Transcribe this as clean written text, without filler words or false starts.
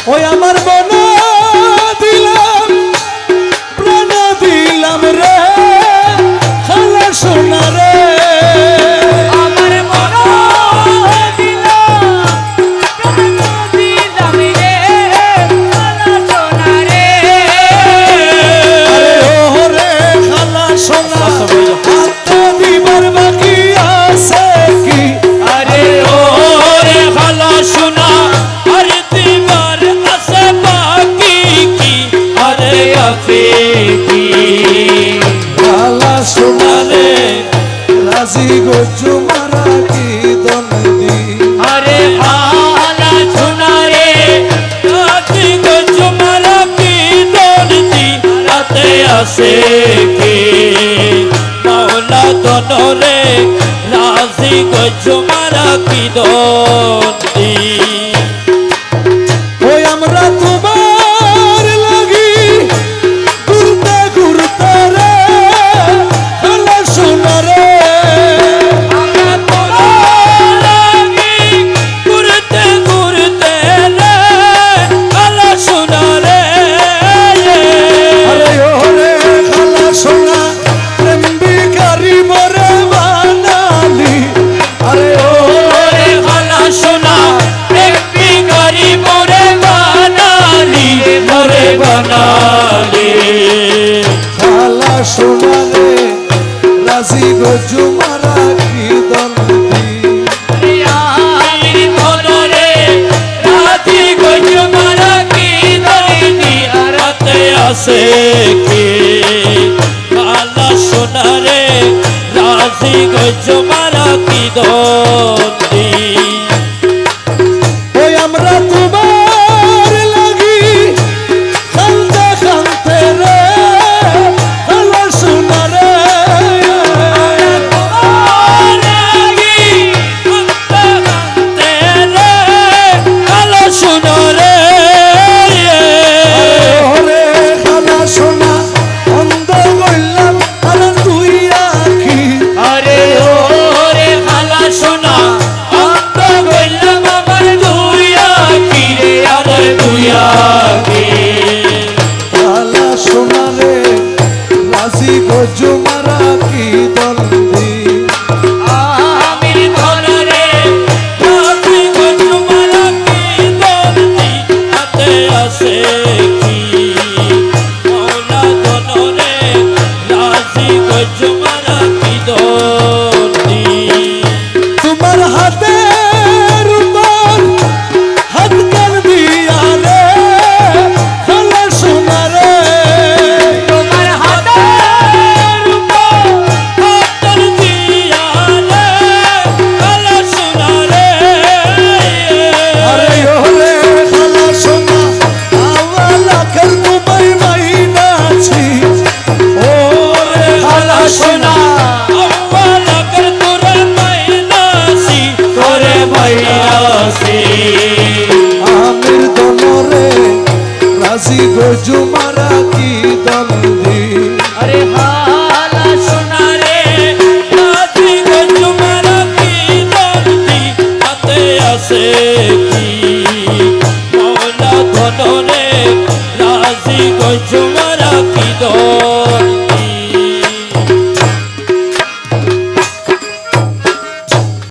ওই আমার মন দিলাম প্রাণ দিলাম রে খালা সোনা রে আমার মন দিলাম প্রাণ দিলাম রে খালা সোনা রে আরে ও রে খালা সোনা হাতটা দিবার বাকি আছে কি আরে ও রে খালা সোনা আর দিবার আছে বাকি কি আরে আছে কি খালা সোনা রে রাজি গজু মারা কি দন্দি আরে খালা সোনা রে রাজি গজু মারা কি দন্দি রাতে আছে কি মাওলা দনরে রাজি গজু মারা কি দন্দি ওই আমরা তোমার লাগি ঘুরতে ঘুরতে রে খালা সোনা রে আমরা তোরা লাগি ঘুরতে ঘুরতে রে খালা সোনা রে আরে ও রে খালা সোনা প্রেম ভিখারি মরে বানালি আরে ও ওরে খালা সোনা এক ভিখারি মোরে বানালি খালা সোনা রে রাজি গজু মারা কি দন্দি আইর ধনরে রাতি গজ মারা কি দইনি রাতে আসে কি খালা সোনা রে রাজি গজ